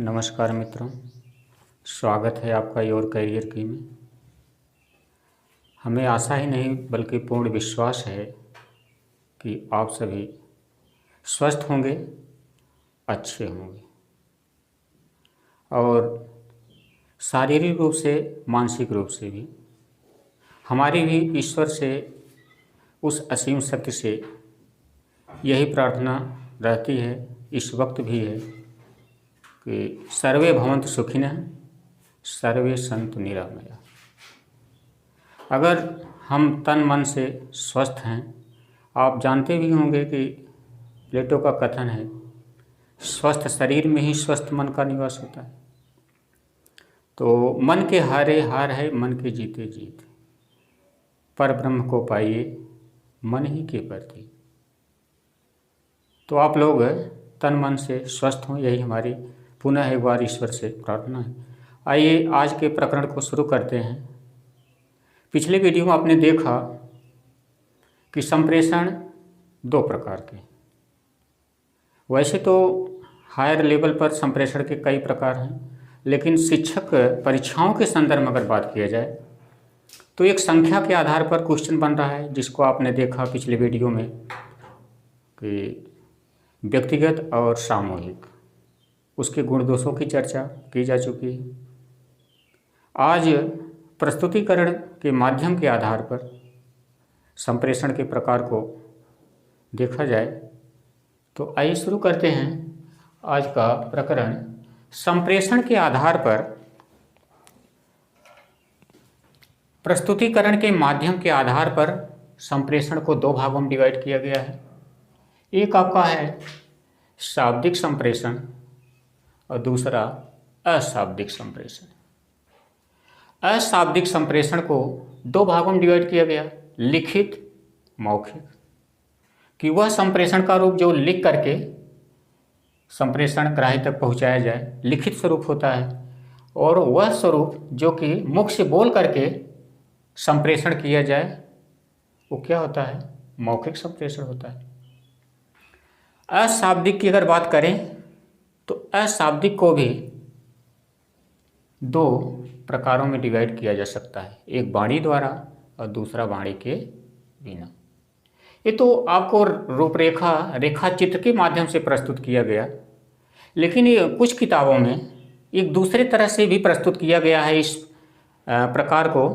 नमस्कार मित्रों, स्वागत है आपका योर करियर की में। हमें आशा ही नहीं बल्कि पूर्ण विश्वास है कि आप सभी स्वस्थ होंगे, अच्छे होंगे और शारीरिक रूप से, मानसिक रूप से भी। हमारी भी ईश्वर से, उस असीम शक्ति से यही प्रार्थना रहती है, इस वक्त भी है कि सर्वे भवन्तु सुखिनः, सर्वे सन्तु निरामयाः। अगर हम तन मन से स्वस्थ हैं, आप जानते भी होंगे कि प्लेटो का कथन है, स्वस्थ शरीर में ही स्वस्थ मन का निवास होता है। तो मन के हारे हार है, मन के जीते जीत। पर ब्रह्म को पाइए मन ही के प्रति। तो आप लोग तन मन से स्वस्थ हों, यही हमारी पुनः एक बार ईश्वर से प्रार्थना है। आइए आज के प्रकरण को शुरू करते हैं। पिछले वीडियो में आपने देखा कि संप्रेषण दो प्रकार के। वैसे तो हायर लेवल पर संप्रेषण के कई प्रकार हैं, लेकिन शिक्षक परीक्षाओं के संदर्भ में अगर बात किया जाए तो एक संख्या के आधार पर क्वेश्चन बन रहा है, जिसको आपने देखा पिछले वीडियो में कि व्यक्तिगत और सामूहिक, उसके गुण दोषों की चर्चा की जा चुकी है। आज प्रस्तुतिकरण के माध्यम के आधार पर संप्रेषण के प्रकार को देखा जाए तो आइए शुरू करते हैं आज का प्रकरण। संप्रेषण के आधार पर, प्रस्तुतिकरण के माध्यम के आधार पर संप्रेषण को दो भागों में डिवाइड किया गया है। एक आपका है शाब्दिक संप्रेषण और दूसरा अशाब्दिक संप्रेषण। अशाब्दिक संप्रेषण को दो भागों में डिवाइड किया गया, लिखित, मौखिक। कि वह संप्रेषण का रूप जो लिख करके संप्रेषण ग्राही तक पहुंचाया जाए, लिखित स्वरूप होता है, और वह स्वरूप जो कि मुख से बोल करके संप्रेषण किया जाए, वो क्या होता है? मौखिक संप्रेषण होता है। अशाब्दिक की अगर बात करें तो अशाब्दिक को भी दो प्रकारों में डिवाइड किया जा सकता है, एक वाणी द्वारा और दूसरा वाणी के बिना। ये तो आपको रूपरेखा, रेखा चित्र के माध्यम से प्रस्तुत किया गया, लेकिन ये कुछ किताबों में एक दूसरे तरह से भी प्रस्तुत किया गया है इस प्रकार को।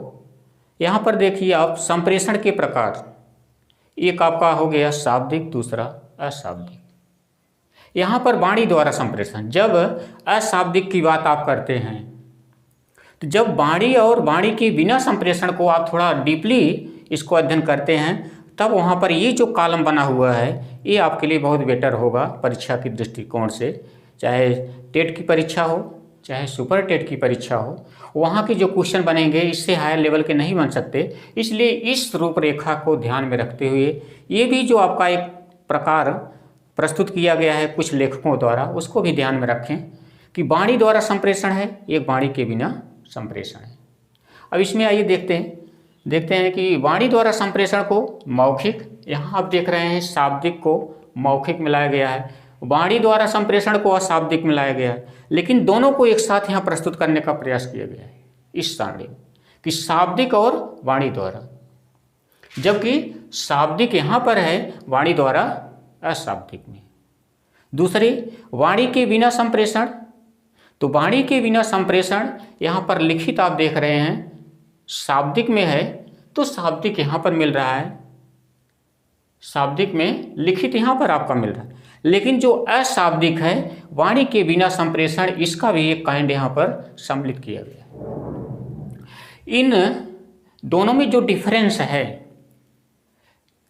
यहाँ पर देखिए आप, संप्रेषण के प्रकार, एक आपका हो गया शाब्दिक, दूसरा अशाब्दिक। यहाँ पर वाणी द्वारा संप्रेषण, जब अशाब्दिक की बात आप करते हैं तो जब वाणी और वाणी के बिना संप्रेषण को आप थोड़ा डीपली इसको अध्ययन करते हैं, तब वहाँ पर ये जो कॉलम बना हुआ है, ये आपके लिए बहुत बेटर होगा परीक्षा के दृष्टिकोण से। चाहे टेट की परीक्षा हो, चाहे सुपर टेट की परीक्षा हो, वहाँ के जो क्वेश्चन बनेंगे इससे हायर लेवल के नहीं बन सकते। इसलिए इस रूपरेखा को ध्यान में रखते हुए ये भी जो आपका एक प्रकार प्रस्तुत किया गया है कुछ लेखकों द्वारा, उसको भी ध्यान में रखें कि वाणी द्वारा संप्रेषण है, एक वाणी के बिना संप्रेषण है। अब इसमें आइए देखते हैं कि वाणी द्वारा संप्रेषण को मौखिक, यहाँ आप देख रहे हैं शाब्दिक को मौखिक मिलाया गया है, वाणी द्वारा संप्रेषण को अशाब्दिक मिलाया गया है, लेकिन दोनों को एक साथ यहाँ प्रस्तुत करने का प्रयास किया गया है इस सारणी में कि शाब्दिक और वाणी द्वारा, जबकि शाब्दिक यहाँ पर है, वाणी द्वारा अशाब्दिक में। दूसरी वाणी के बिना संप्रेषण, तो वाणी के बिना संप्रेषण यहाँ पर लिखित आप देख रहे हैं शाब्दिक में है, तो शाब्दिक यहाँ पर मिल रहा है, शाब्दिक में लिखित यहाँ पर आपका मिल रहा है। लेकिन जो अशाब्दिक है, वाणी के बिना संप्रेषण, इसका भी एक काइंड यहाँ पर सम्मिलित किया गया। इन दोनों में जो डिफरेंस है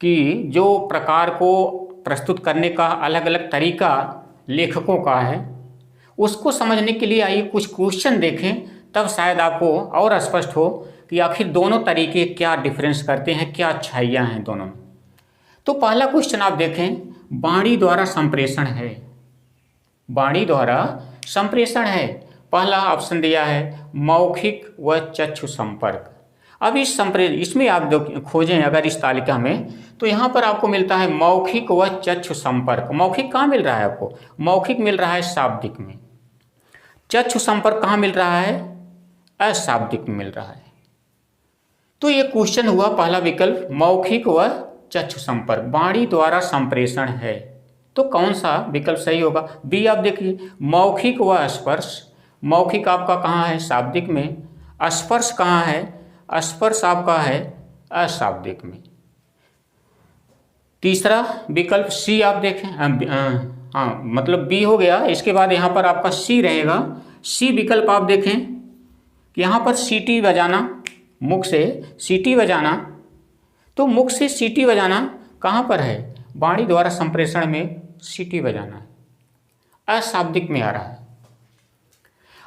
कि जो प्रकार को प्रस्तुत करने का अलग अलग तरीका लेखकों का है, उसको समझने के लिए आइए कुछ क्वेश्चन देखें, तब शायद आपको और स्पष्ट हो कि आखिर दोनों तरीके क्या डिफरेंस करते हैं, क्या अच्छाइयाँ हैं दोनों में। तो पहला क्वेश्चन आप देखें, वाणी द्वारा संप्रेषण है, वाणी द्वारा संप्रेषण है। पहला ऑप्शन दिया है मौखिक व चक्षु संपर्क। अब इसमें आप खोजें अगर इस तालिका में, तो यहाँ पर आपको मिलता है मौखिक व चक्षु संपर्क। मौखिक कहाँ मिल रहा है आपको? मौखिक मिल रहा है शाब्दिक में। चक्षु संपर्क कहाँ मिल रहा है? अशाब्दिक में मिल रहा है। तो ये क्वेश्चन हुआ पहला विकल्प, मौखिक व चक्षु संपर्क वाणी द्वारा संप्रेषण है। तो कौन सा विकल्प सही होगा? बी आप देखिए, मौखिक व स्पर्श। मौखिक आपका कहाँ है? शाब्दिक में। स्पर्श कहाँ है? स्पर्श आपका है अशाब्दिक में। तीसरा विकल्प सी आप देखें, हाँ मतलब बी हो गया। इसके बाद यहाँ पर आपका सी रहेगा। सी विकल्प आप देखें कि यहाँ पर सीटी बजाना, मुख से सीटी बजाना। तो मुख से सीटी बजाना कहाँ पर है? वाणी द्वारा संप्रेषण में सीटी बजाना है, अशाब्दिक में आ रहा है।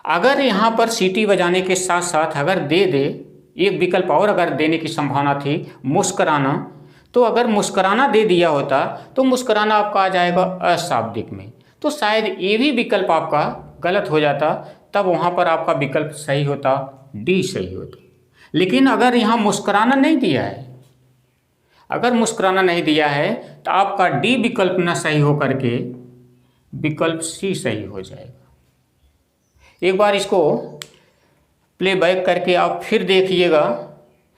अगर यहाँ पर सीटी बजाने के साथ साथ अगर दे एक विकल्प और अगर देने की संभावना थी, मुस्कुराना। तो अगर मुस्कुराना दे दिया होता तो मुस्कुराना आपका आ जाएगा अशाब्दिक में। तो शायद ये भी विकल्प आपका गलत हो जाता, तब वहाँ पर आपका विकल्प सही होता, डी सही होता। लेकिन अगर यहाँ मुस्कुराना नहीं दिया है, अगर मुस्कुराना नहीं दिया है तो आपका डी विकल्प न सही हो करके विकल्प सी सही हो जाएगा। एक बार इसको प्लेबैक करके आप फिर देखिएगा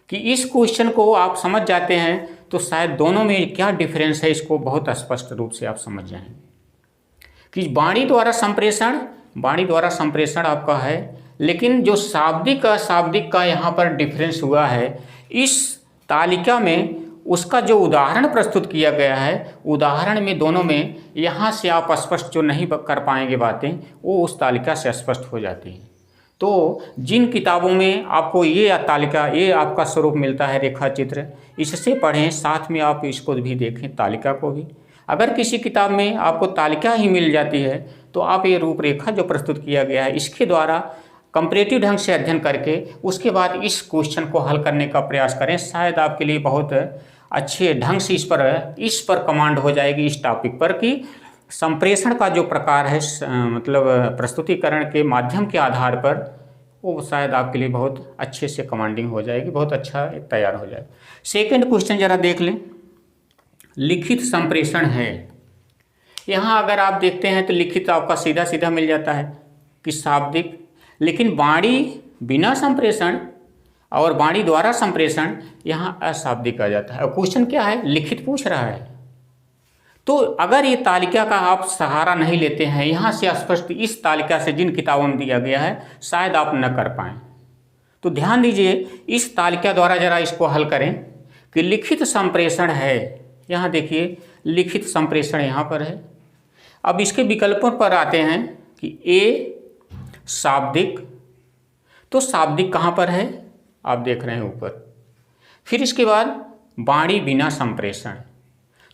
कि इस क्वेश्चन को आप समझ जाते हैं तो शायद दोनों में क्या डिफरेंस है, इसको बहुत स्पष्ट रूप से आप समझ जाएंगे कि वाणी द्वारा संप्रेषण आपका है, लेकिन जो शाब्दिक अशाब्दिक का यहाँ पर डिफरेंस हुआ है इस तालिका में, उसका जो उदाहरण प्रस्तुत किया गया है, उदाहरण में दोनों में यहाँ से आप स्पष्ट जो नहीं कर पाएंगे बातें, वो उस तालिका से स्पष्ट हो जाती हैं। तो जिन किताबों में आपको ये तालिका, ये आपका स्वरूप मिलता है रेखा चित्र, इससे पढ़ें, साथ में आप इसको भी देखें, तालिका को भी। अगर किसी किताब में आपको तालिका ही मिल जाती है तो आप ये रूपरेखा जो प्रस्तुत किया गया है इसके द्वारा कंपैरेटिव ढंग से अध्ययन करके उसके बाद इस क्वेश्चन को हल करने का प्रयास करें। शायद आपके लिए बहुत अच्छे ढंग से इस पर कमांड हो जाएगी, इस टॉपिक पर, कि संप्रेषण का जो प्रकार है, मतलब प्रस्तुतिकरण के माध्यम के आधार पर, वो शायद आपके लिए बहुत अच्छे से कमांडिंग हो जाएगी, बहुत अच्छा तैयार हो जाएगा। सेकंड क्वेश्चन जरा देख लें। लिखित संप्रेषण है। यहाँ अगर आप देखते हैं तो लिखित आपका सीधा सीधा मिल जाता है कि शाब्दिक, लेकिन वाणी बिना संप्रेषण और वाणी द्वारा संप्रेषण यहाँ अशाब्दिक आ जाता है। और क्वेश्चन क्या है? लिखित पूछ रहा है। तो अगर ये तालिका का आप सहारा नहीं लेते हैं, यहाँ से स्पष्ट इस तालिका से जिन किताबों में दिया गया है शायद आप न कर पाएँ। तो ध्यान दीजिए, इस तालिका द्वारा जरा इसको हल करें कि लिखित संप्रेषण है। यहाँ देखिए लिखित संप्रेषण यहाँ पर है। अब इसके विकल्पों पर आते हैं कि ए शाब्दिक। तो शाब्दिक कहाँ पर है? आप देख रहे हैं ऊपर। फिर इसके बाद वाणी बिना संप्रेषण।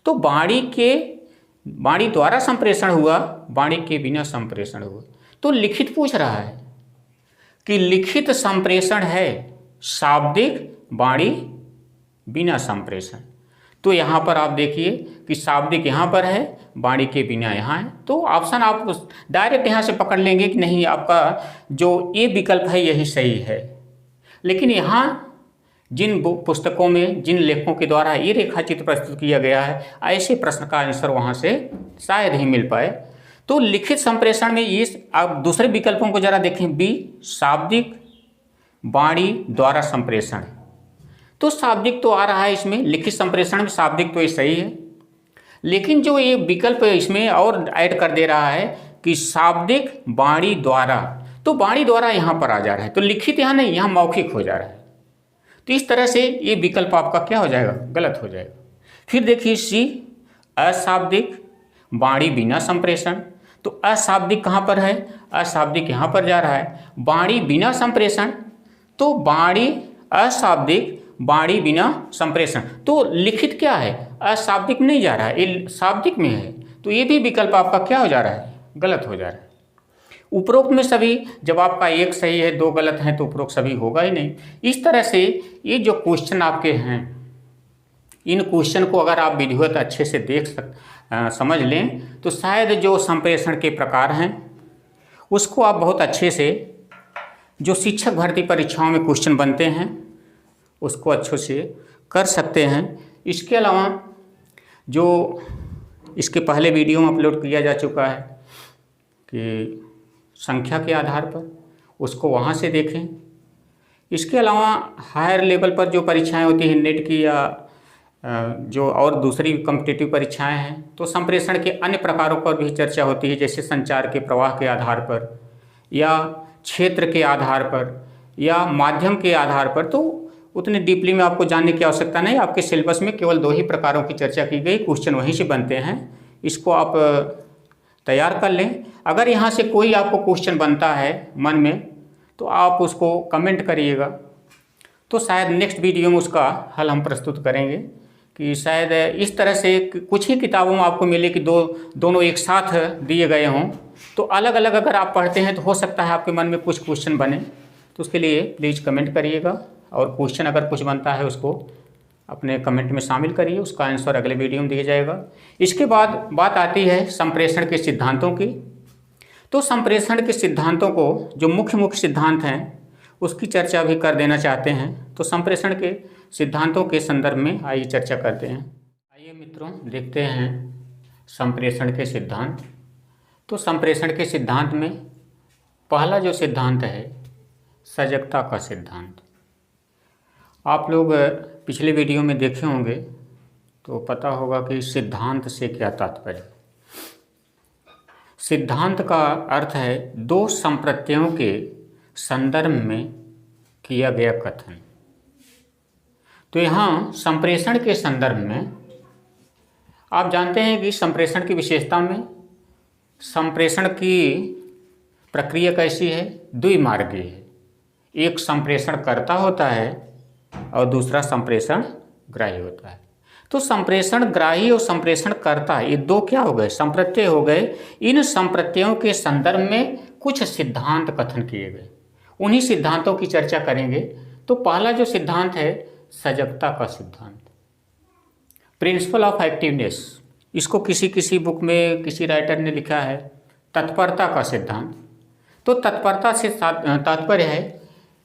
तो वाणी द्वारा संप्रेषण हुआ, वाणी के बिना संप्रेषण हुआ। तो लिखित पूछ रहा है कि लिखित संप्रेषण है, शाब्दिक वाणी बिना संप्रेषण। तो यहाँ पर आप देखिए कि शाब्दिक यहाँ पर है, वाणी के बिना यहाँ है। तो ऑप्शन आप डायरेक्ट यहाँ से पकड़ लेंगे कि नहीं, आपका जो ये विकल्प है यही सही है। लेकिन यहाँ जिन पुस्तकों में, जिन लेखकों के द्वारा ये रेखा चित्र प्रस्तुत किया गया है, ऐसे प्रश्न का आंसर वहाँ से शायद ही मिल पाए। तो लिखित संप्रेषण में ये आप दूसरे विकल्पों को जरा देखें। बी शाब्दिक वाणी द्वारा संप्रेषण। तो शाब्दिक तो आ रहा है इसमें, लिखित संप्रेषण में शाब्दिक तो ये सही है। लेकिन जो ये विकल्प इसमें और ऐड कर दे रहा है कि शाब्दिक वाणी द्वारा, तो वाणी द्वारा यहाँ पर आ जा रहा है, तो लिखित यहाँ नहीं, यहाँ मौखिक हो जा रहा है। तो इस तरह से ये विकल्प आपका क्या हो जाएगा? गलत हो जाएगा। फिर देखिए सी अशाब्दिक वाणी बिना संप्रेषण। तो अशाब्दिक कहाँ पर है? अशाब्दिक यहाँ पर जा रहा है। वाणी बिना संप्रेषण, तो वाणी अशाब्दिक वाणी बिना संप्रेषण। तो लिखित क्या है? अशाब्दिक में नहीं जा रहा है, ये शाब्दिक में है। तो ये भी विकल्प आपका क्या हो जा रहा है? गलत हो जा रहा है। उपरोक्त में सभी, जब आपका एक सही है दो गलत हैं तो उपरोक्त सभी होगा ही नहीं। इस तरह से ये जो क्वेश्चन आपके हैं, इन क्वेश्चन को अगर आप विधिवत अच्छे से समझ लें तो शायद जो संप्रेषण के प्रकार हैं उसको आप बहुत अच्छे से, जो शिक्षक भर्ती परीक्षाओं में क्वेश्चन बनते हैं उसको अच्छे से कर सकते हैं। इसके अलावा जो इसके पहले वीडियो में अपलोड किया जा चुका है कि संख्या के आधार पर, उसको वहाँ से देखें। इसके अलावा हायर लेवल पर जो परीक्षाएं होती हैं नेट की या जो और दूसरी कॉम्पिटिटिव परीक्षाएं हैं, तो संप्रेषण के अन्य प्रकारों पर भी चर्चा होती है, जैसे संचार के प्रवाह के आधार पर या क्षेत्र के आधार पर या माध्यम के आधार पर। तो उतने डीपली में आपको जानने की आवश्यकता नहीं, आपके सिलेबस में केवल 2 ही प्रकारों की चर्चा की गई, क्वेश्चन वहीं से बनते हैं। इसको आप तैयार कर लें। अगर यहाँ से कोई आपको क्वेश्चन बनता है मन में तो आप उसको कमेंट करिएगा, तो शायद नेक्स्ट वीडियो में उसका हल हम प्रस्तुत करेंगे। कि शायद इस तरह से कुछ ही किताबों में आपको मिले कि दोनों एक साथ दिए गए हों, तो अलग अलग अगर आप पढ़ते हैं तो हो सकता है आपके मन में कुछ क्वेश्चन बने। तो उसके लिए प्लीज़ कमेंट करिएगा, और क्वेश्चन अगर कुछ बनता है उसको अपने कमेंट में शामिल करिए, उसका आंसर अगले वीडियो में दिया जाएगा। इसके बाद बात आती है संप्रेषण के सिद्धांतों की। तो संप्रेषण के सिद्धांतों को, जो मुख्य सिद्धांत हैं, उसकी चर्चा भी कर देना चाहते हैं। तो संप्रेषण के सिद्धांतों के संदर्भ में आइए चर्चा करते हैं। आइए मित्रों, देखते हैं संप्रेषण के सिद्धांत। तो संप्रेषण के सिद्धांत में पहला जो सिद्धांत है, सजगता का सिद्धांत। आप लोग पिछले वीडियो में देखे होंगे तो पता होगा कि सिद्धांत से क्या तात्पर्य। सिद्धांत का अर्थ है 2 संप्रत्ययों के संदर्भ में किया गया कथन। तो यहाँ संप्रेषण के संदर्भ में आप जानते हैं कि संप्रेषण की विशेषता में संप्रेषण की प्रक्रिया कैसी है, द्विमार्गीय है। एक संप्रेषण कर्ता होता है और दूसरा संप्रेषण ग्राही होता है। तो संप्रेषण ग्राही और संप्रेषण कर्ता, ये 2 क्या हो गए, संप्रत्यय हो गए। इन संप्रत्ययों के संदर्भ में कुछ सिद्धांत कथन किए गए, उन्हीं सिद्धांतों की चर्चा करेंगे। तो पहला जो सिद्धांत है, सजगता का सिद्धांत, प्रिंसिपल ऑफ एक्टिवनेस। इसको किसी बुक में किसी राइटर ने लिखा है तत्परता का सिद्धांत। तो तत्परता से तात्पर्य है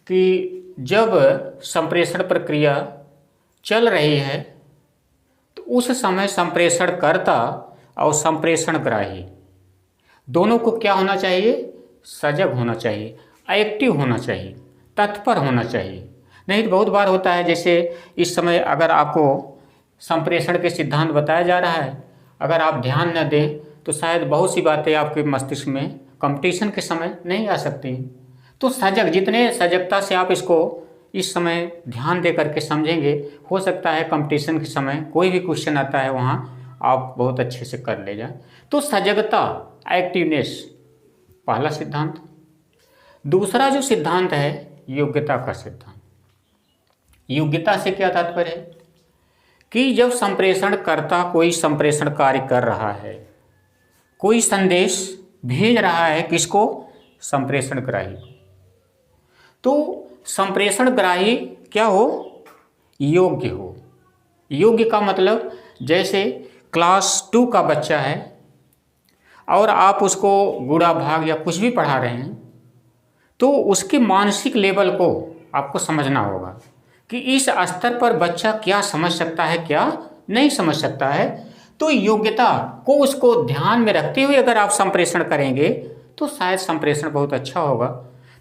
कि जब संप्रेषण प्रक्रिया चल रही है तो उस समय संप्रेषण कर्ता और संप्रेषण ग्राही दोनों को क्या होना चाहिए, सजग होना चाहिए, एक्टिव होना चाहिए, तत्पर होना चाहिए। नहीं तो बहुत बार होता है, जैसे इस समय अगर आपको संप्रेषण के सिद्धांत बताया जा रहा है, अगर आप ध्यान न दें तो शायद बहुत सी बातें आपके मस्तिष्क में कंपटीशन के समय नहीं आ सकती। तो जितने सजगता से आप इसको इस समय ध्यान दे करके समझेंगे, हो सकता है कंपटीशन के समय कोई भी क्वेश्चन आता है वहाँ आप बहुत अच्छे से कर ले जाएं। तो सजगता, एक्टिवनेस, पहला सिद्धांत। दूसरा जो सिद्धांत है, योग्यता का सिद्धांत। योग्यता से क्या तात्पर्य है कि जब संप्रेषण कर्ता कोई संप्रेषण कार्य कर रहा है, कोई संदेश भेज रहा है, किसको, संप्रेषण ग्राही, तो संप्रेषण ग्राही क्या हो, योग्य हो। योग्य का मतलब जैसे क्लास 2 का बच्चा है और आप उसको गुणा भाग या कुछ भी पढ़ा रहे हैं, तो उसके मानसिक लेवल को आपको समझना होगा कि इस स्तर पर बच्चा क्या समझ सकता है, क्या नहीं समझ सकता है। तो योग्यता को उसको ध्यान में रखते हुए अगर आप संप्रेषण करेंगे तो शायद संप्रेषण बहुत अच्छा होगा।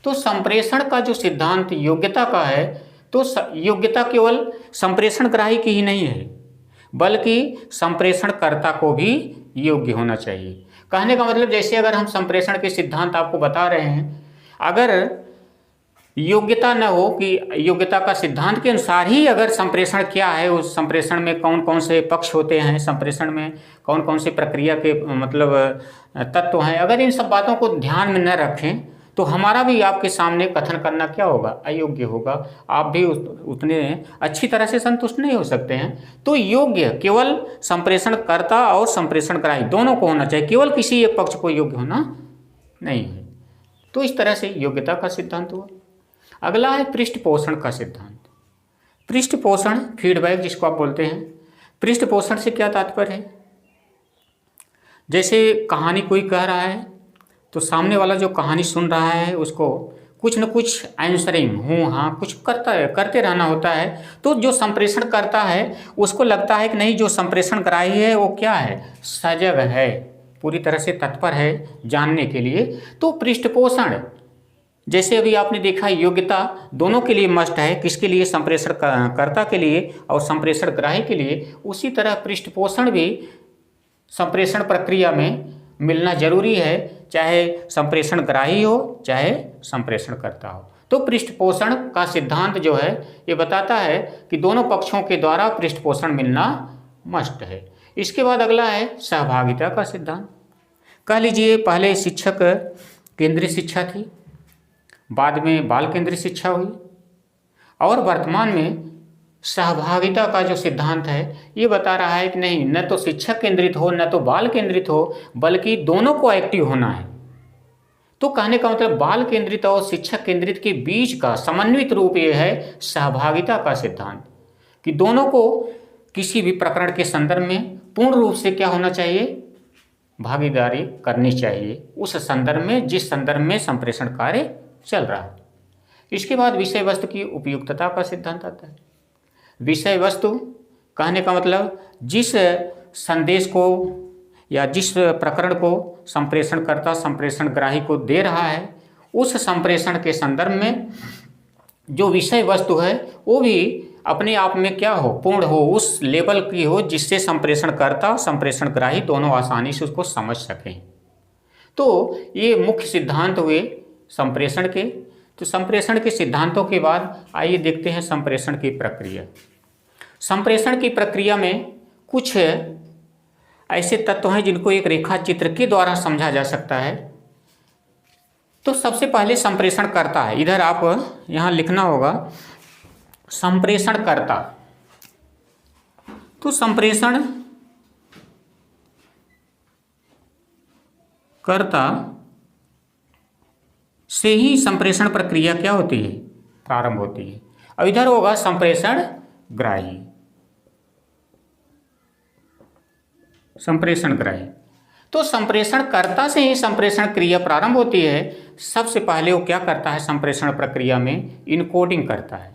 तो संप्रेषण का जो सिद्धांत योग्यता का है, तो योग्यता केवल संप्रेषण ग्राही की ही नहीं है, बल्कि संप्रेषण कर्ता को भी योग्य होना चाहिए। कहने का मतलब, जैसे अगर हम संप्रेषण के सिद्धांत आपको बता रहे हैं, अगर योग्यता न हो कि योग्यता का सिद्धांत के अनुसार ही अगर संप्रेषण क्या है, उस संप्रेषण में कौन कौन से पक्ष होते हैं, संप्रेषण में कौन कौन से प्रक्रिया के मतलब तत्व हैं, अगर इन सब बातों को ध्यान में न रखें तो हमारा भी आपके सामने कथन करना क्या होगा, अयोग्य होगा। आप भी उतने अच्छी तरह से संतुष्ट नहीं हो सकते हैं। तो योग्य केवल संप्रेषण कर्ता और संप्रेषण ग्राही दोनों को होना चाहिए, केवल किसी एक पक्ष को योग्य होना नहीं है। तो इस तरह से योग्यता का सिद्धांत हुआ। अगला है पृष्ठपोषण का सिद्धांत। पृष्ठपोषण, फीडबैक जिसको आप बोलते हैं। पृष्ठपोषण से क्या तात्पर्य है, जैसे कहानी कोई कह रहा है तो सामने वाला जो कहानी सुन रहा है उसको कुछ न कुछ आंसरिंग, हूँ हाँ कुछ करते रहना होता है। तो जो संप्रेषण करता है उसको लगता है कि नहीं, जो संप्रेषण ग्राही है वो क्या है, सजग है, पूरी तरह से तत्पर है जानने के लिए। तो पृष्ठपोषण, जैसे अभी आपने देखा योग्यता दोनों के लिए मस्ट है, किसके लिए, संप्रेषण कर्ता के लिए और संप्रेषण ग्राही के लिए, उसी तरह पृष्ठपोषण भी संप्रेषण प्रक्रिया में मिलना जरूरी है, चाहे संप्रेषण ग्राही हो चाहे संप्रेषण कर्ता हो। तो पृष्ठपोषण का सिद्धांत जो है ये बताता है कि दोनों पक्षों के द्वारा पृष्ठपोषण मिलना मस्ट है। इसके बाद अगला है सहभागिता का सिद्धांत। कह लीजिए पहले शिक्षक केंद्रीय शिक्षा थी, बाद में बाल केंद्रीय शिक्षा हुई, और वर्तमान में सहभागिता का जो सिद्धांत है ये बता रहा है कि नहीं, न तो शिक्षक केंद्रित हो न तो बाल केंद्रित हो, बल्कि दोनों को एक्टिव होना है। तो कहने का मतलब बाल केंद्रित और शिक्षक केंद्रित के बीच का समन्वित रूप ये है सहभागिता का सिद्धांत, कि दोनों को किसी भी प्रकरण के संदर्भ में पूर्ण रूप से क्या होना चाहिए, भागीदारी करनी चाहिए उस संदर्भ में जिस संदर्भ में संप्रेषण कार्य चल रहा है। इसके बाद विषय वस्तु की उपयुक्तता का सिद्धांत आता है। विषय वस्तु कहने का मतलब जिस संदेश को या जिस प्रकरण को संप्रेषण कर्ता संप्रेषण ग्राही को दे रहा है, उस संप्रेषण के संदर्भ में जो विषय वस्तु है वो भी अपने आप में क्या हो, पूर्ण हो, उस लेवल की हो जिससे संप्रेषण कर्ता संप्रेषण ग्राही दोनों आसानी से उसको समझ सकें। तो ये मुख्य सिद्धांत हुए संप्रेषण के। तो संप्रेषण के सिद्धांतों के बाद आइए देखते हैं संप्रेषण की प्रक्रिया। संप्रेषण की प्रक्रिया में कुछ ऐसे तत्व हैं जिनको एक रेखा चित्र के द्वारा समझा जा सकता है। तो सबसे पहले संप्रेषण करता है, इधर आप यहाँ लिखना होगा संप्रेषण कर्ता। तो संप्रेषण कर्ता से ही संप्रेषण प्रक्रिया क्या होती है, प्रारंभ होती है। अब इधर होगा संप्रेषण ग्राही। संप्रेषण ग्राही, तो संप्रेषण कर्ता से ही संप्रेषण क्रिया प्रारंभ होती है। सबसे पहले वो क्या करता है, संप्रेषण प्रक्रिया में इनकोडिंग करता है।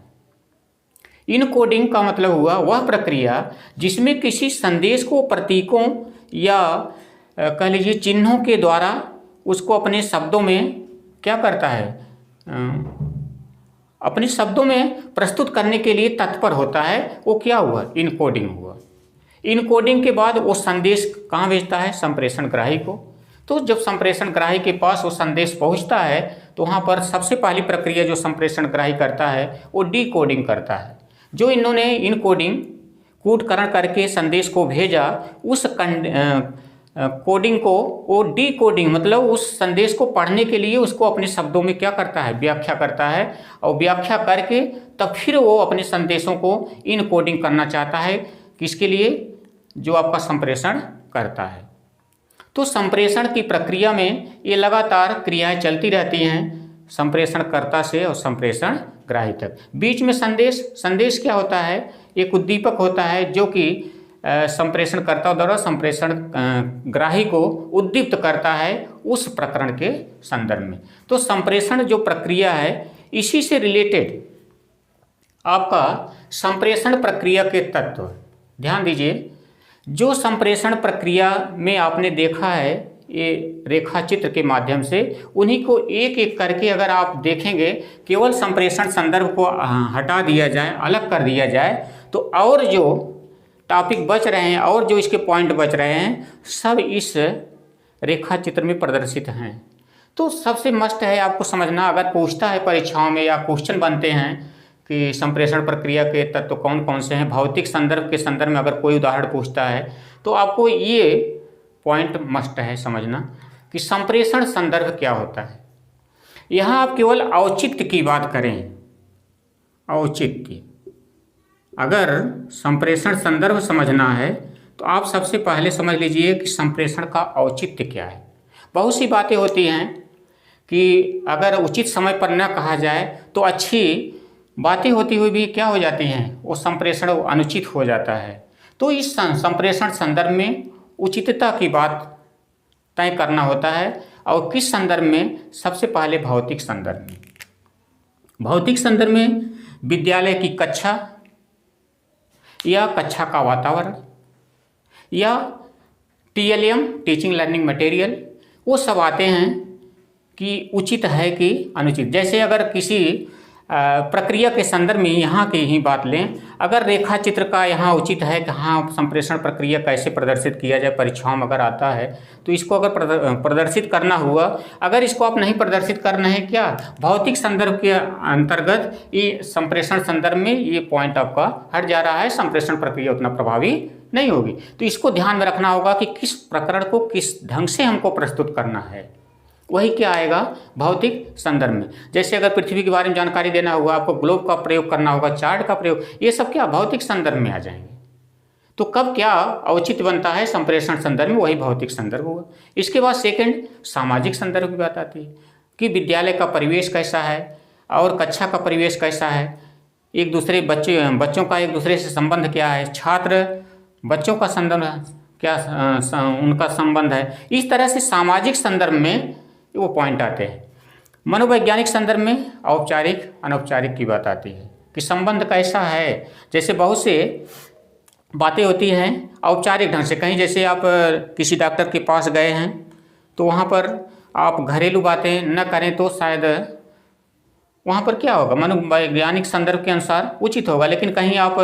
इनकोडिंग का मतलब हुआ वह प्रक्रिया जिसमें किसी संदेश को प्रतीकों या कह लीजिए चिन्हों के द्वारा उसको अपने शब्दों में क्या करता है, अपने शब्दों में प्रस्तुत करने के लिए तत्पर होता है। वो क्या हुआ, इनकोडिंग हुआ। इनकोडिंग के बाद वो संदेश कहाँ भेजता है, संप्रेषण ग्राही को। तो जब संप्रेषण ग्राही के पास वो संदेश पहुँचता है तो वहाँ पर सबसे पहली प्रक्रिया जो संप्रेषण ग्राही करता है वो डिकोडिंग करता है। जो इन्होंने इनकोडिंग कूटकरण करके संदेश को भेजा, उस कोडिंग को वो डिकोडिंग मतलब उस संदेश को पढ़ने के लिए उसको अपने शब्दों में क्या करता है, व्याख्या करता है। और व्याख्या करके तब फिर वो अपने संदेशों को इनकोडिंग करना चाहता है, किसके लिए, जो आपका संप्रेषण करता है। तो संप्रेषण की प्रक्रिया में ये लगातार क्रियाएं चलती रहती हैं, संप्रेषण कर्ता से और संप्रेषण ग्राही तक। बीच में संदेश क्या होता है, एक उद्दीपक होता है जो कि संप्रेषण कर्ता द्वारा संप्रेषण ग्राही को उद्दीप्त करता है उस प्रकरण के संदर्भ में। तो संप्रेषण जो प्रक्रिया है इसी से रिलेटेड आपका संप्रेषण प्रक्रिया के तत्व, ध्यान दीजिए। जो संप्रेषण प्रक्रिया में आपने देखा है ये रेखा चित्र के माध्यम से, उन्हीं को एक एक करके अगर आप देखेंगे, केवल संप्रेषण संदर्भ को हटा दिया जाए, अलग कर दिया जाए, तो और जो टॉपिक बच रहे हैं और जो इसके पॉइंट बच रहे हैं सब इस रेखा चित्र में प्रदर्शित हैं। तो सबसे मस्ट है आपको समझना, अगर पूछता है परीक्षाओं में या क्वेश्चन बनते हैं कि संप्रेषण प्रक्रिया के तत्व कौन कौन से हैं, भौतिक संदर्भ के संदर्भ में अगर कोई उदाहरण पूछता है तो आपको ये पॉइंट मस्ट है समझना कि संप्रेषण संदर्भ क्या होता है। यहाँ आप केवल औचित्य की बात करें, औचित्य, अगर संप्रेषण संदर्भ समझना है तो आप सबसे पहले समझ लीजिए कि संप्रेषण का औचित्य क्या है। बहुत सी बातें होती हैं कि अगर उचित समय पर न कहा जाए तो अच्छी बातें होती हुई भी क्या हो जाती हैं, वो संप्रेषण अनुचित हो जाता है। तो इस संप्रेषण संदर्भ में उचितता की बात तय करना होता है। और किस संदर्भ में, सबसे पहले भौतिक संदर्भ में। भौतिक संदर्भ में विद्यालय की कक्षा या कक्षा का वातावरण या TLM टीचिंग लर्निंग मटेरियल, वो सब आते हैं कि उचित है कि अनुचित। जैसे अगर किसी प्रक्रिया के संदर्भ में यहाँ की ही बात लें, अगर रेखा चित्र का यहाँ उचित है कि हाँ संप्रेषण प्रक्रिया कैसे प्रदर्शित किया जाए, परीक्षाओं में अगर आता है तो इसको अगर प्रदर्शित करना हुआ, अगर इसको आप नहीं प्रदर्शित करना है क्या भौतिक संदर्भ के अंतर्गत, ये संप्रेषण संदर्भ में ये पॉइंट आपका हट जा रहा है, संप्रेषण प्रक्रिया उतना प्रभावी नहीं होगी। तो इसको ध्यान में रखना होगा कि किस प्रकरण को किस ढंग से हमको प्रस्तुत करना है, वही क्या आएगा भौतिक संदर्भ में। जैसे अगर पृथ्वी के बारे में जानकारी देना हुआ, आपको ग्लोब का प्रयोग करना होगा, चार्ट का प्रयोग, ये सब क्या भौतिक संदर्भ में आ जाएंगे। तो कब क्या औचित्य बनता है संप्रेषण संदर्भ में, वही भौतिक संदर्भ हुआ। इसके बाद सेकंड सामाजिक संदर्भ की बात आती है कि विद्यालय का परिवेश कैसा है और कक्षा का परिवेश कैसा है, एक दूसरे बच्चों का एक दूसरे से संबंध क्या है, छात्र बच्चों का संबंध क्या उनका संबंध है। इस तरह से सामाजिक संदर्भ में वो पॉइंट आते हैं। मनोवैज्ञानिक संदर्भ में औपचारिक अनौपचारिक की बात आती है कि संबंध कैसा है। जैसे बहुत से बातें होती हैं औपचारिक ढंग से, कहीं जैसे आप किसी डॉक्टर के पास गए हैं तो वहाँ पर आप घरेलू बातें न करें तो शायद वहाँ पर क्या होगा, मनोवैज्ञानिक संदर्भ के अनुसार उचित होगा। लेकिन कहीं आप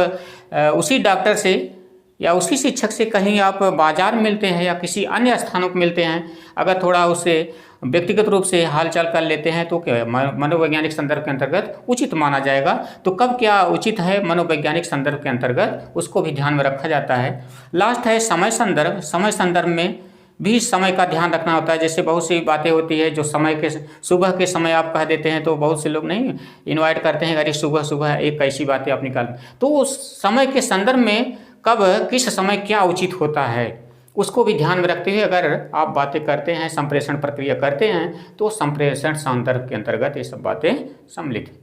उसी डॉक्टर से या उसी शिक्षक से कहीं आप बाजार में मिलते हैं या किसी अन्य स्थानों पर मिलते हैं, अगर थोड़ा उससे व्यक्तिगत रूप से हालचाल कर लेते हैं तो क्या मनोवैज्ञानिक संदर्भ के अंतर्गत उचित माना जाएगा। तो कब क्या उचित है मनोवैज्ञानिक संदर्भ के अंतर्गत, उसको भी ध्यान में रखा जाता है। लास्ट है समय संदर्भ। समय संदर्भ में भी समय का ध्यान रखना होता है। जैसे बहुत सी बातें होती है जो समय के सुबह के समय आप कह देते हैं तो बहुत से लोग नहीं इन्वाइट करते हैं, अरे सुबह सुबह एक कैसी बातें आप निकाल, तो उस समय के संदर्भ में कब किस समय क्या उचित होता है उसको भी ध्यान में रखते हुए अगर आप बातें करते हैं, संप्रेषण प्रक्रिया करते हैं, तो संप्रेषण संदर्भ के अंतर्गत ये सब बातें सम्मिलित हैं।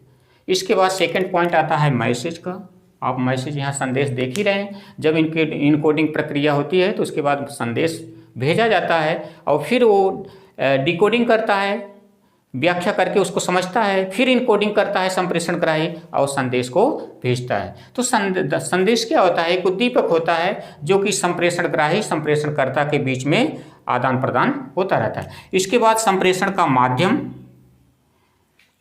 इसके बाद सेकंड पॉइंट आता है मैसेज का। आप मैसेज यहाँ संदेश देख ही रहे हैं, जब इनके इनकोडिंग प्रक्रिया होती है तो उसके बाद संदेश भेजा जाता है और फिर वो डिकोडिंग करता है, व्याख्या करके उसको समझता है, फिर इनकोडिंग करता है संप्रेषण ग्राही और संदेश को भेजता है। तो संदेश क्या होता है, एक उद्दीपक होता है जो कि संप्रेषण ग्राही संप्रेषणकर्ता के बीच में आदान प्रदान होता रहता है। इसके बाद संप्रेषण का माध्यम।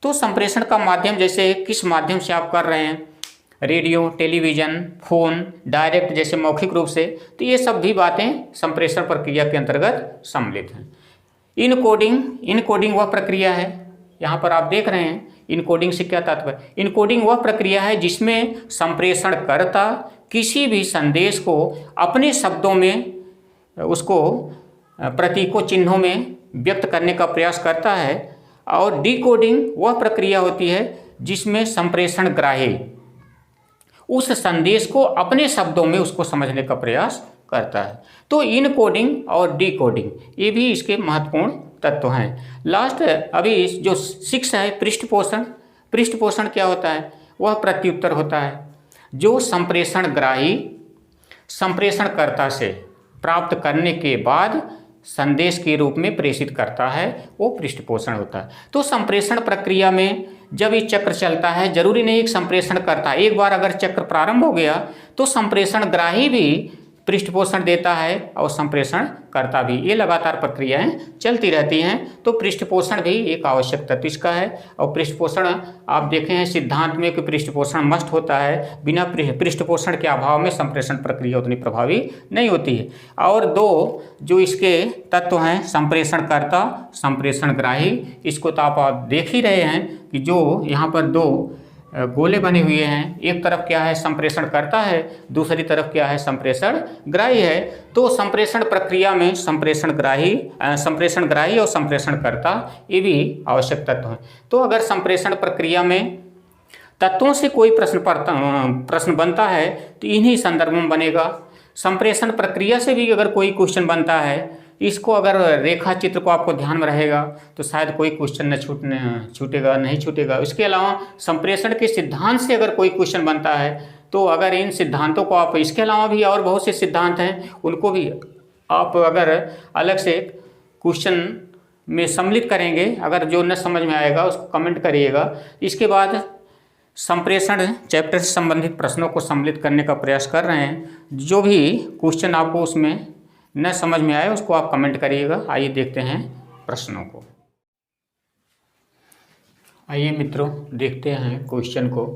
तो संप्रेषण का माध्यम जैसे किस माध्यम से आप कर रहे हैं, रेडियो, टेलीविज़न, फोन, डायरेक्ट जैसे मौखिक रूप से, तो ये सब भी बातें संप्रेषण प्रक्रिया के अंतर्गत सम्मिलित हैं। इनकोडिंग वह प्रक्रिया है, यहाँ पर आप देख रहे हैं इनकोडिंग से क्या तात्पर्य। इनकोडिंग वह प्रक्रिया है जिसमें संप्रेषणकर्ता किसी भी संदेश को अपने शब्दों में उसको प्रतीकों चिन्हों में व्यक्त करने का प्रयास करता है। और डिकोडिंग वह प्रक्रिया होती है जिसमें संप्रेषण ग्राही उस संदेश को अपने शब्दों में उसको समझने का प्रयास करता है। तो इनकोडिंग और डिकोडिंग ये भी इसके महत्वपूर्ण तत्व हैं। लास्ट अभी जो 6 है पृष्ठपोषण। पृष्ठपोषण क्या होता है, वह प्रत्युत्तर होता है जो संप्रेषण ग्राही संप्रेषणकर्ता से प्राप्त करने के बाद संदेश के रूप में प्रेषित करता है, वो पृष्ठपोषण होता है। तो संप्रेषण प्रक्रिया में जब ये चक्र चलता है, जरूरी नहीं एक संप्रेषण करता, एक बार अगर चक्र प्रारंभ हो गया तो संप्रेषण ग्राही भी पृष्ठपोषण देता है और संप्रेषण करता भी, ये लगातार प्रक्रियाएं चलती रहती हैं। तो पृष्ठपोषण भी एक आवश्यक तत्व इसका है। और पृष्ठपोषण आप देखें हैं सिद्धांत में कि पृष्ठपोषण मस्ट होता है, बिना पृष्ठपोषण के अभाव में संप्रेषण प्रक्रिया उतनी प्रभावी नहीं होती है। और दो जो इसके तत्व हैं संप्रेषणकर्ता संप्रेषणग्राही, इसको तो आप देख ही रहे हैं कि जो यहाँ पर 2 गोले बने हुए हैं, एक तरफ क्या है संप्रेषण करता है, दूसरी तरफ क्या है संप्रेषण ग्राही है। तो संप्रेषण प्रक्रिया में संप्रेषण ग्राही और संप्रेषण करता ये भी आवश्यक तत्व हैं। तो अगर संप्रेषण प्रक्रिया में तत्वों से कोई प्रश्न बनता है तो इन्हीं संदर्भ में बनेगा। संप्रेषण प्रक्रिया से भी अगर कोई क्वेश्चन बनता है, इसको अगर रेखा चित्र को आपको ध्यान में रहेगा तो शायद कोई क्वेश्चन नहीं छूटेगा। इसके अलावा संप्रेषण के सिद्धांत से अगर कोई क्वेश्चन बनता है तो अगर इन सिद्धांतों को आप, इसके अलावा भी और बहुत से सिद्धांत हैं, उनको भी आप अगर अलग से क्वेश्चन में सम्मिलित करेंगे, अगर जो न समझ में आएगा उसको कमेंट करिएगा। इसके बाद संप्रेषण चैप्टर से संबंधित प्रश्नों को सम्मिलित करने का प्रयास कर रहे हैं। जो भी क्वेश्चन आपको उसमें न समझ में आए उसको आप कमेंट करिएगा। आइए देखते हैं प्रश्नों को। आइए मित्रों देखते हैं क्वेश्चन को।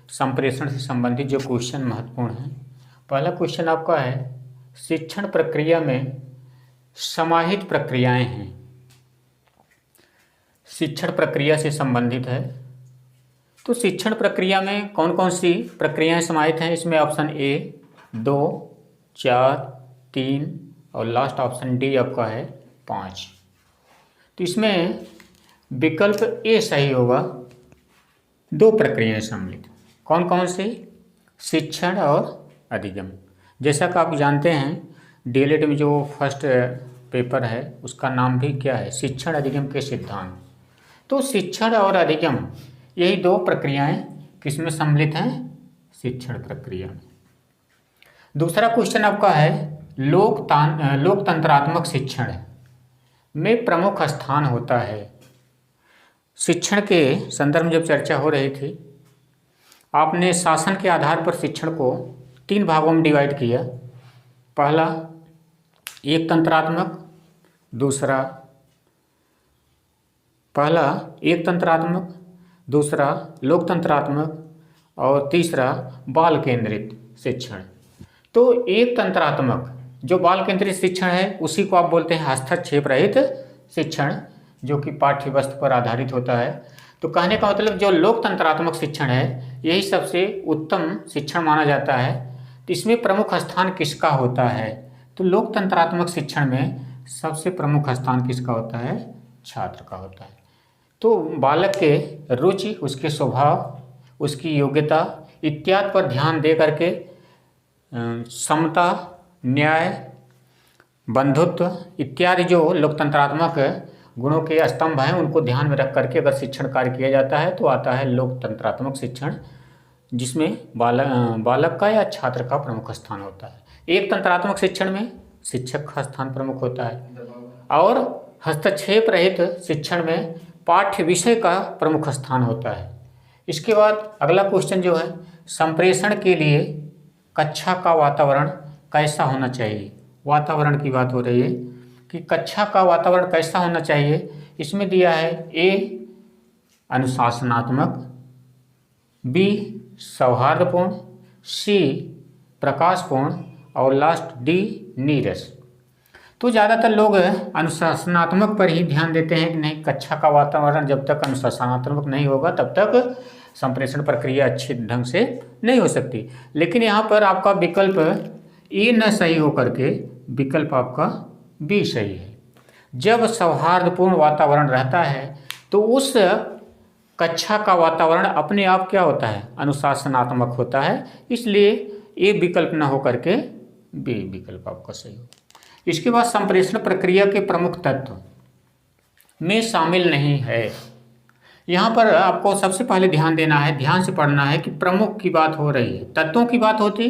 संप्रेषण से संबंधित जो क्वेश्चन महत्वपूर्ण है, पहला क्वेश्चन आपका है शिक्षण प्रक्रिया में समाहित प्रक्रियाएं हैं। शिक्षण प्रक्रिया से संबंधित है, तो शिक्षण प्रक्रिया में कौन कौन सी प्रक्रियाएं समाहित हैं? इसमें ऑप्शन ए 2, 4, 3 और लास्ट ऑप्शन डी आपका है 5। तो इसमें विकल्प ए सही होगा। 2 प्रक्रियाएं सम्मिलित, कौन कौन सी? शिक्षण और अधिगम। जैसा कि आप जानते हैं डीएलएड में जो फर्स्ट पेपर है उसका नाम भी क्या है? शिक्षण अधिगम के सिद्धांत। तो शिक्षण और अधिगम यही 2 प्रक्रियाएं किसमें सम्मिलित हैं? शिक्षण प्रक्रिया में। दूसरा क्वेश्चन आपका है लोकतंत्रात्मक शिक्षण में प्रमुख स्थान होता है। शिक्षण के संदर्भ में जब चर्चा हो रही थी, आपने शासन के आधार पर शिक्षण को 3 भागों में डिवाइड किया। पहला एक तंत्रात्मक, दूसरा लोकतंत्रात्मक और तीसरा बाल केंद्रित शिक्षण। तो एक तंत्रात्मक जो बाल केंद्रित शिक्षण है उसी को आप बोलते हैं हस्तक्षेप रहित शिक्षण, जो कि पाठ्य वस्तु पर आधारित होता है। तो कहने का मतलब जो लोकतंत्रात्मक शिक्षण है यही सबसे उत्तम शिक्षण माना जाता है। तो इसमें प्रमुख स्थान किसका होता है? तो लोकतंत्रात्मक शिक्षण में सबसे प्रमुख स्थान किसका होता है? छात्र का होता है। तो बालक के रुचि, उसके स्वभाव, उसकी योग्यता इत्यादि पर ध्यान दे करके समता, न्याय, बंधुत्व इत्यादि जो लोकतंत्रात्मक गुणों के स्तंभ हैं उनको ध्यान में रख करके अगर शिक्षण कार्य किया जाता है तो आता है लोकतंत्रात्मक शिक्षण, जिसमें बालक का या छात्र का प्रमुख स्थान होता है। एक तंत्रात्मक शिक्षण में शिक्षक का स्थान प्रमुख होता है और हस्तक्षेप रहित शिक्षण में पाठ्य विषय का प्रमुख स्थान होता है। इसके बाद अगला क्वेश्चन जो है संप्रेषण के लिए कक्षा का वातावरण कैसा होना चाहिए? वातावरण की बात हो रही है कि कक्षा का वातावरण कैसा होना चाहिए। इसमें दिया है ए अनुशासनात्मक, बी सौहार्दपूर्ण, सी प्रकाशपूर्ण और लास्ट डी नीरस। तो ज़्यादातर लोग अनुशासनात्मक पर ही ध्यान देते हैं कि नहीं, कक्षा का वातावरण जब तक अनुशासनात्मक नहीं होगा तब तक संप्रेषण प्रक्रिया अच्छे ढंग से नहीं हो सकती। लेकिन यहाँ पर आपका विकल्प ए न सही होकर के विकल्प आपका बी सही है। जब सौहार्दपूर्ण वातावरण रहता है तो उस कक्षा का वातावरण अपने आप क्या होता है? अनुशासनात्मक होता है। इसलिए ए विकल्प न होकर के बी विकल्प आपका सही हो। इसके बाद संप्रेषण प्रक्रिया के प्रमुख तत्व में शामिल नहीं है। यहाँ पर आपको सबसे पहले ध्यान देना है, ध्यान से पढ़ना है कि प्रमुख की बात हो रही है। तत्वों की बात होती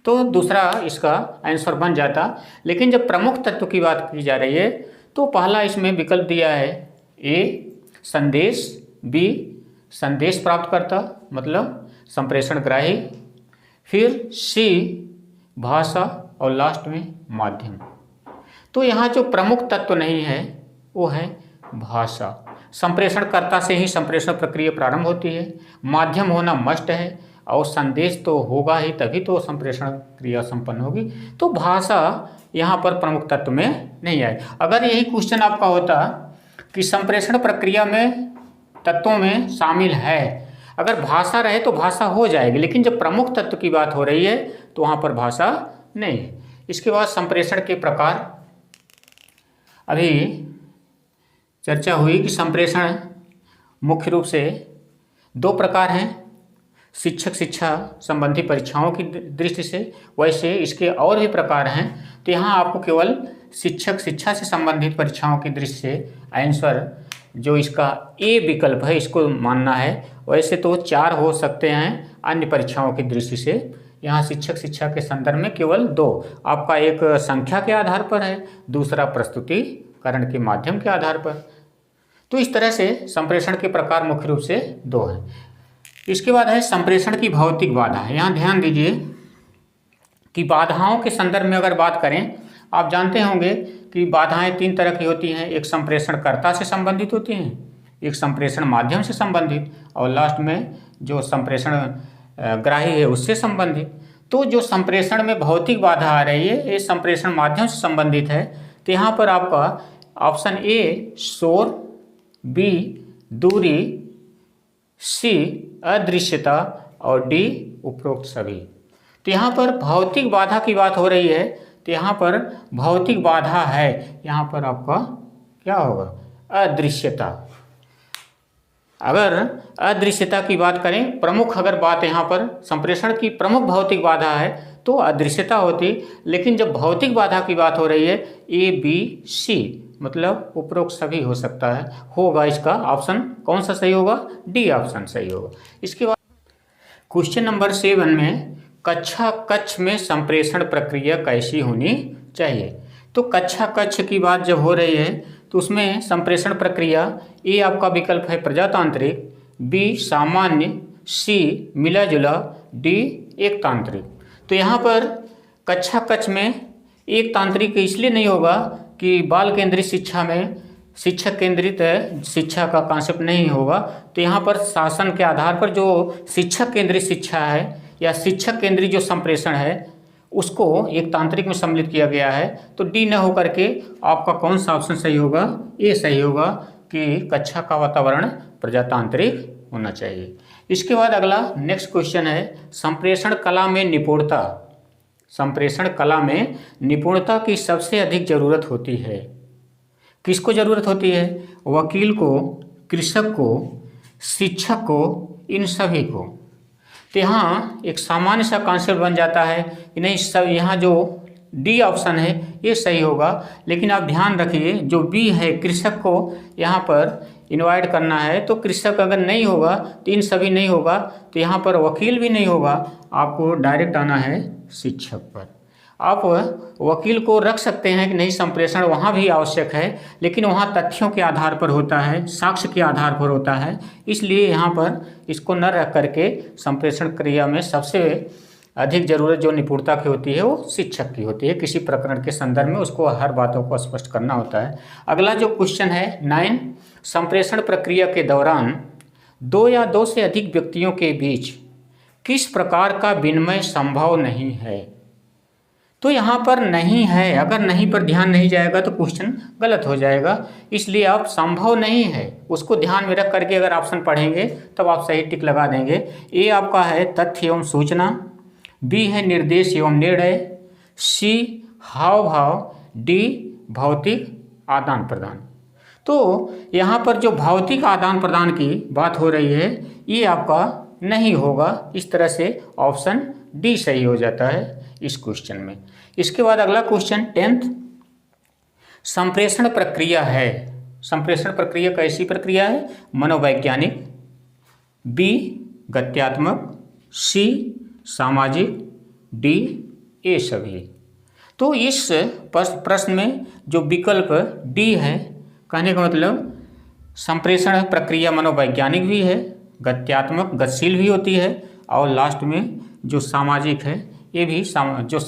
तो दूसरा इसका आंसर बन जाता, लेकिन जब प्रमुख तत्व की बात की जा रही है तो पहला इसमें विकल्प दिया है ए संदेश, बी संदेश प्राप्तकर्ता मतलब संप्रेषण ग्राही, फिर सी भाषा और लास्ट में माध्यम। तो यहाँ जो प्रमुख तत्व नहीं है वो है भाषा। संप्रेषणकर्ता से ही संप्रेषण प्रक्रिया प्रारंभ होती है, माध्यम होना मस्ट है और संदेश तो होगा ही तभी तो संप्रेषण क्रिया संपन्न होगी। तो भाषा यहाँ पर प्रमुख तत्व में नहीं आए। अगर यही क्वेश्चन आपका होता कि संप्रेषण प्रक्रिया में तत्वों में शामिल है, अगर भाषा रहे तो भाषा हो जाएगी, लेकिन जब प्रमुख तत्व की बात हो रही है तो वहाँ पर भाषा नहीं है। इसके बाद संप्रेषण के प्रकार, अभी चर्चा हुई कि संप्रेषण मुख्य रूप से 2 प्रकार हैं। शिक्षक शिक्षा संबंधी परीक्षाओं की दृष्टि से, वैसे इसके और भी प्रकार हैं। तो यहाँ आपको केवल शिक्षक शिक्षा से संबंधित परीक्षाओं की दृष्टि से आंसर जो इसका ए विकल्प है इसको मानना है। वैसे तो 4 हो सकते हैं अन्य परीक्षाओं की दृष्टि से। यहाँ शिक्षक शिक्षा के संदर्भ में केवल 2, आपका एक संख्या के आधार पर है, दूसरा प्रस्तुतिकरण के माध्यम के आधार पर। तो इस तरह से संप्रेषण के प्रकार मुख्य रूप से 2 हैं। इसके बाद है संप्रेषण की भौतिक बाधा। यहाँ ध्यान दीजिए कि बाधाओं के संदर्भ में अगर बात करें, आप जानते होंगे कि बाधाएं 3 तरह की होती हैं, एक संप्रेषणकर्ता से संबंधित होती हैं, एक संप्रेषण माध्यम से संबंधित, और लास्ट में जो संप्रेषण ग्राही है उससे संबंधित। तो जो संप्रेषण में भौतिक बाधा आ रही है ये संप्रेषण माध्यम से संबंधित है। तो यहाँ पर आपका ऑप्शन ए शोर, बी दूरी, सी अदृश्यता और डी उपरोक्त सभी। तो यहाँ पर भौतिक बाधा की बात हो रही है, तो यहाँ पर भौतिक बाधा है, यहाँ पर आपका क्या होगा, अदृश्यता। अगर अदृश्यता की बात करें, प्रमुख अगर बात यहाँ पर संप्रेषण की प्रमुख भौतिक बाधा है तो अदृश्यता होती, लेकिन जब भौतिक बाधा की बात हो रही है ए बी सी मतलब उपरोक्त सभी हो सकता है, होगा इसका ऑप्शन कौन सा सही होगा, डी ऑप्शन सही होगा। इसके बाद क्वेश्चन नंबर 7 में कक्षा कक्ष में संप्रेषण प्रक्रिया कैसी होनी चाहिए। तो कक्षा कक्ष की बात जब हो रही है तो उसमें संप्रेषण प्रक्रिया ए आपका विकल्प है प्रजातांत्रिक, बी सामान्य, सी मिला जुला, डी एक तांत्रिक। तो यहाँ पर कक्षा कक्ष में एक तांत्रिक इसलिए नहीं होगा कि बाल केंद्रित शिक्षा में शिक्षक केंद्रित शिक्षा का कॉन्सेप्ट नहीं होगा। तो यहाँ पर शासन के आधार पर जो शिक्षक केंद्रित शिक्षा है या शिक्षक केंद्रित जो संप्रेषण है उसको एक तांत्रिक में सम्मिलित किया गया है। तो डी न होकर के आपका कौन सा ऑप्शन सही होगा, ए सही होगा कि कक्षा का वातावरण प्रजातांत्रिक होना चाहिए। इसके बाद अगला नेक्स्ट क्वेश्चन है संप्रेषण कला में निपुणता। संप्रेषण कला में निपुणता की सबसे अधिक जरूरत होती है। किसको जरूरत होती है, वकील को, कृषक को, शिक्षक को, इन सभी को। तो यहाँ एक सामान्य सा कॉन्सेप्ट बन जाता है कि नहीं सब यहाँ जो डी ऑप्शन है ये सही होगा, लेकिन आप ध्यान रखिए जो बी है कृषक को यहाँ पर इन्वाइट करना है, तो कृषक अगर नहीं होगा तो इन सभी नहीं होगा, तो यहाँ पर वकील भी नहीं होगा, आपको डायरेक्ट आना है शिक्षक पर। आप वकील को रख सकते हैं कि नहीं संप्रेषण वहाँ भी आवश्यक है, लेकिन वहाँ तथ्यों के आधार पर होता है, साक्ष्य के आधार पर होता है, इसलिए यहाँ पर इसको न रख करके संप्रेषण क्रिया में सबसे अधिक जरूरत जो निपुणता की होती है वो शिक्षक की होती है। किसी प्रकरण के संदर्भ में उसको हर बातों को स्पष्ट करना होता है। अगला जो क्वेश्चन है 9, संप्रेषण प्रक्रिया के दौरान 2 या 2 से अधिक व्यक्तियों के बीच किस प्रकार का विनिमय संभव नहीं है। तो यहाँ पर नहीं है, अगर नहीं पर ध्यान नहीं जाएगा तो क्वेश्चन गलत हो जाएगा, इसलिए आप संभव नहीं है उसको ध्यान में रख करके अगर ऑप्शन पढ़ेंगे तब आप सही टिक लगा देंगे। ए आपका है तथ्य एवं सूचना, बी है निर्देश एवं निर्णय, सी हाव भाव, डी भौतिक आदान प्रदान। तो यहाँ पर जो भौतिक आदान प्रदान की बात हो रही है ये आपका नहीं होगा, इस तरह से ऑप्शन डी सही हो जाता है इस क्वेश्चन में। इसके बाद अगला क्वेश्चन 10th, संप्रेषण प्रक्रिया है। संप्रेषण प्रक्रिया कैसी प्रक्रिया है, मनोवैज्ञानिक, बी गत्यात्मक, सी सामाजिक, डी ए सभी। तो इस प्रश्न में जो विकल्प डी है, कहने का मतलब संप्रेषण प्रक्रिया मनोवैज्ञानिक भी है, गत्यात्मक गतिशील भी होती है, और लास्ट में जो सामाजिक है ये भी जो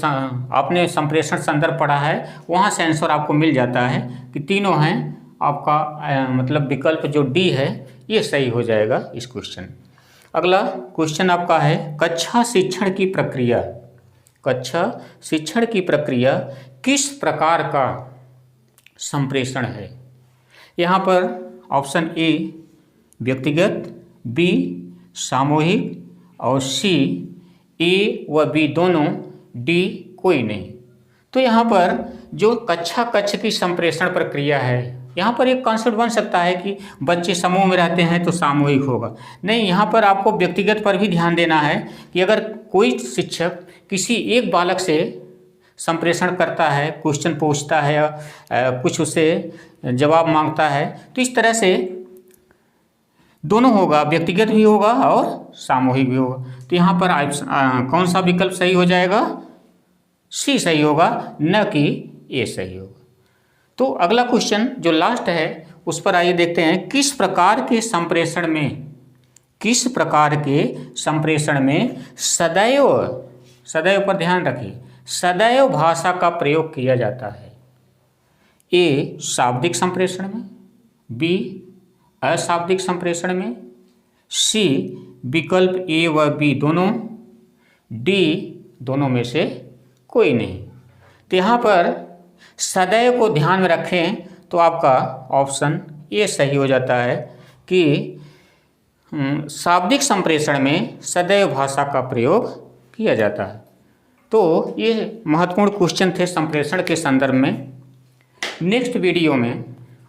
आपने संप्रेषण संदर्भ पढ़ा है वहाँ से आंसर आपको मिल जाता है कि तीनों हैं। आपका मतलब विकल्प जो डी है ये सही हो जाएगा इस क्वेश्चन। अगला क्वेश्चन आपका है कक्षा शिक्षण की प्रक्रिया। कक्षा शिक्षण की प्रक्रिया किस प्रकार का संप्रेषण है। यहाँ पर ऑप्शन ए व्यक्तिगत, बी सामूहिक और सी ए व बी दोनों, डी कोई नहीं। तो यहाँ पर जो कक्षा कक्ष की संप्रेषण प्रक्रिया है यहाँ पर एक कॉन्सेप्ट बन सकता है कि बच्चे समूह में रहते हैं तो सामूहिक होगा, नहीं यहाँ पर आपको व्यक्तिगत पर भी ध्यान देना है कि अगर कोई शिक्षक किसी एक बालक से संप्रेषण करता है, क्वेश्चन पूछता है, कुछ उससे जवाब मांगता है, तो इस तरह से दोनों होगा, व्यक्तिगत भी होगा और सामूहिक भी होगा। तो यहाँ पर कौन सा विकल्प सही हो जाएगा, सी सही होगा, न कि ए सही होगा। तो अगला क्वेश्चन जो लास्ट है उस पर आइए देखते हैं किस प्रकार के संप्रेषण में सदैव पर ध्यान रखिए, सदैव भाषा का प्रयोग किया जाता है? ए शाब्दिक संप्रेषण में, बी अशाब्दिक संप्रेषण में, सी विकल्प ए व बी दोनों, डी दोनों में से कोई नहीं। तो यहाँ पर सदैव को ध्यान में रखें तो आपका ऑप्शन ए सही हो जाता है कि शाब्दिक संप्रेषण में सदैव भाषा का प्रयोग किया जाता है। तो ये महत्वपूर्ण क्वेश्चन थे संप्रेषण के संदर्भ में। नेक्स्ट वीडियो में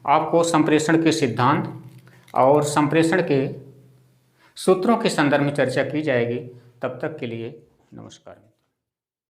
आपको संप्रेषण के सिद्धांत और संप्रेषण के सूत्रों के संदर्भ में चर्चा की जाएगी। तब तक के लिए नमस्कार।